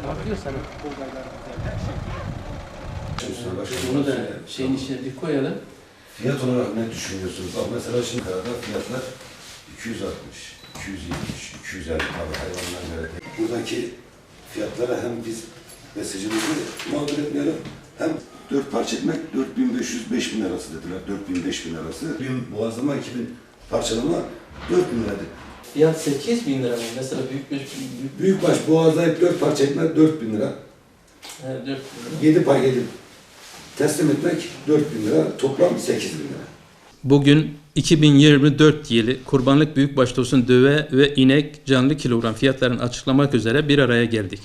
Bakıyor sana. Bunu da şeyin içine bir koyalım. Fiyat olarak ne düşünüyorsunuz? Bak mesela şimdi karada fiyatlar 260, 270, 250 tabi hayvandan göre. Buradaki fiyatlara hem biz besicimizi mağdur etmeyelim, hem 4 parça ekmek 4500-5000 arası dediler. 4000-5000 arası. 1000 boğazlama, 2000 parçalama 4000 liraydı. Fiyat 8.000 lira mı? Mesela Büyükbaş boğazlayıp 4 parça ekmek 4000 lira. He, 4.000 lira. 7 pay gelip teslim etmek 4000 lira. Toplam 8000 lira. Bugün 2024 yılı kurbanlık büyükbaş tosun döve ve inek canlı kilogram fiyatlarını açıklamak üzere bir araya geldik.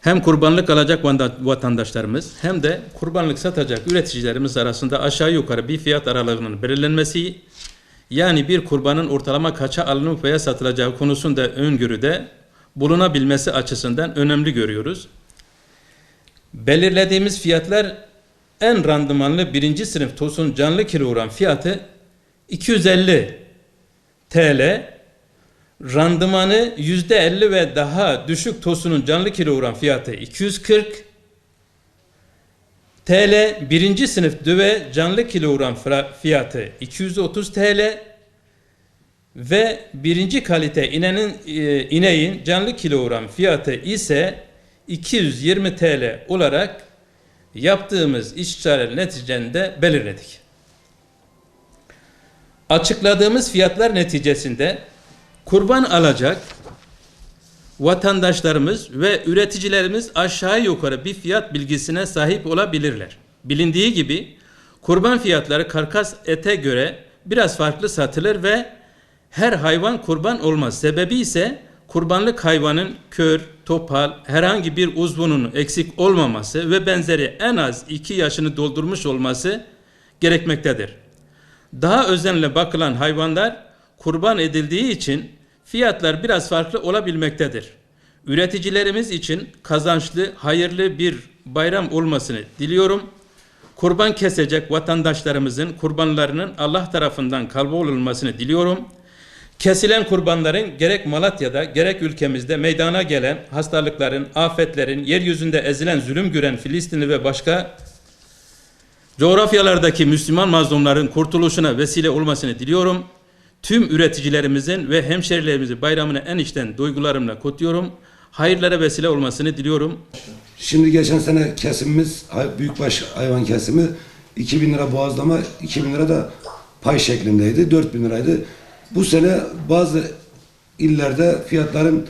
Hem kurbanlık alacak vatandaşlarımız hem de kurbanlık satacak üreticilerimiz arasında aşağı yukarı bir fiyat aralığının belirlenmesi, yani bir kurbanın ortalama kaça alınıp veya satılacağı konusunda öngörüde bulunabilmesi açısından önemli görüyoruz. Belirlediğimiz fiyatlar en randımanlı birinci sınıf tosun canlı kilogram fiyatı 250 TL, randımanı %50 ve daha düşük tosunun canlı kilogram fiyatı 240 TL, birinci sınıf düve canlı kilogram fiyatı 230 TL ve birinci kalite ineğin canlı kilogram fiyatı ise 220 TL olarak yaptığımız istişare neticesinde belirledik. Açıkladığımız fiyatlar neticesinde kurban alacak vatandaşlarımız ve üreticilerimiz aşağı yukarı bir fiyat bilgisine sahip olabilirler. Bilindiği gibi kurban fiyatları karkas ete göre biraz farklı satılır ve her hayvan kurban olmaz. Sebebi ise kurbanlık hayvanın kör, topal, herhangi bir uzvunun eksik olmaması ve benzeri en az 2 yaşını doldurmuş olması gerekmektedir. Daha özenle bakılan hayvanlar kurban edildiği için fiyatlar biraz farklı olabilmektedir. Üreticilerimiz için kazançlı, hayırlı bir bayram olmasını diliyorum. Kurban kesecek vatandaşlarımızın kurbanlarının Allah tarafından kabul olmasını diliyorum. Kesilen kurbanların gerek Malatya'da gerek ülkemizde meydana gelen hastalıkların, afetlerin, yeryüzünde ezilen, zulüm gören Filistinli ve başka coğrafyalardaki Müslüman mazlumların kurtuluşuna vesile olmasını diliyorum. Tüm üreticilerimizin ve hemşerilerimizin bayramını en içten duygularımla kutluyorum. Hayırlara vesile olmasını diliyorum. Şimdi geçen sene kesimimiz, büyükbaş hayvan kesimi 2000 lira boğazlama, 2000 lira da pay şeklindeydi. 4000 liraydı. Bu sene bazı illerde fiyatların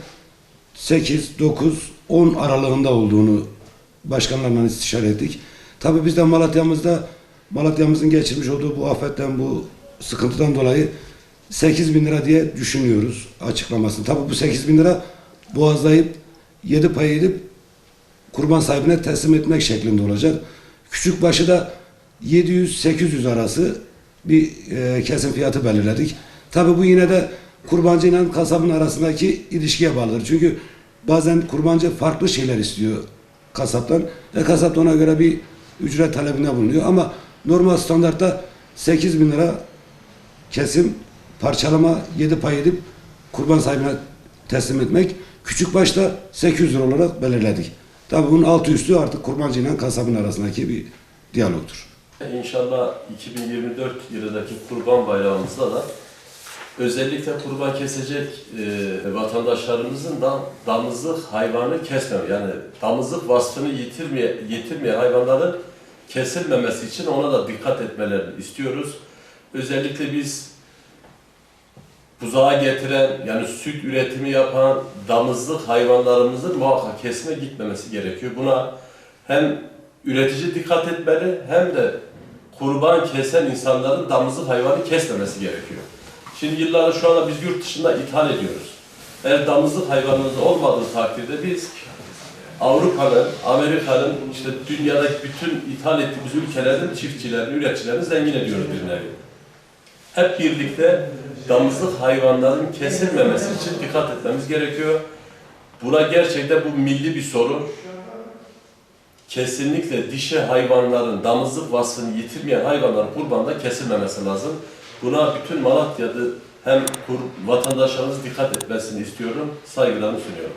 8, 9, 10 aralığında olduğunu başkanlarla istişare ettik. Tabii biz de Malatya'mızın geçirmiş olduğu bu afetten, bu sıkıntıdan dolayı 8.000 lira diye düşünüyoruz açıklamasını. Tabii bu 8.000 lira boğazlayıp 7 pay edip kurban sahibine teslim etmek şeklinde olacak. Küçükbaşı da 700-800 arası bir kesim fiyatı belirledik. Tabii bu yine de kurbancı ile kasabın arasındaki ilişkiye bağlıdır. Çünkü bazen kurbancı farklı şeyler istiyor kasaptan. Kasap da ona göre bir ücret talebinde bulunuyor. Ama normal standartta 8.000 lira kesim, parçalama, 7 pay edip kurban sahibine teslim etmek. Küçükbaşta 800 lira olarak belirledik. Tabii bunun altı üstü artık kurbancı ile kasabın arasındaki bir diyalogtur. İnşallah 2024 yılındaki Kurban Bayramımızda da özellikle kurban kesecek vatandaşlarımızın da damızlık hayvanı kesmeme, yani damızlık vasfını yitirmeyen hayvanların kesilmemesi için ona da dikkat etmelerini istiyoruz. Özellikle biz buzağa getiren, yani süt üretimi yapan damızlık hayvanlarımızın muhakkak kesime gitmemesi gerekiyor. Buna hem üretici dikkat etmeli hem de kurban kesen insanların damızlık hayvanı kesmemesi gerekiyor. Şimdi yıllardır şu anda biz yurt dışında ithal ediyoruz. Eğer damızlık hayvanımız olmadığı takdirde biz Avrupa'nın, Amerika'nın, işte dünyadaki bütün ithal ettiğimiz ülkelerin çiftçilerini, üreticilerini zengin ediyoruz bir nevi. Hep birlikte damızlık hayvanların kesilmemesi için dikkat etmemiz gerekiyor. Buna gerçekten bu milli bir sorun. Kesinlikle dişi hayvanların, damızlık vasfını yitirmeyen hayvanların kurbanda kesilmemesi lazım. Buna bütün Malatya'da hem vatandaşlarımız dikkat etmesini istiyorum, saygılarımı sunuyorum.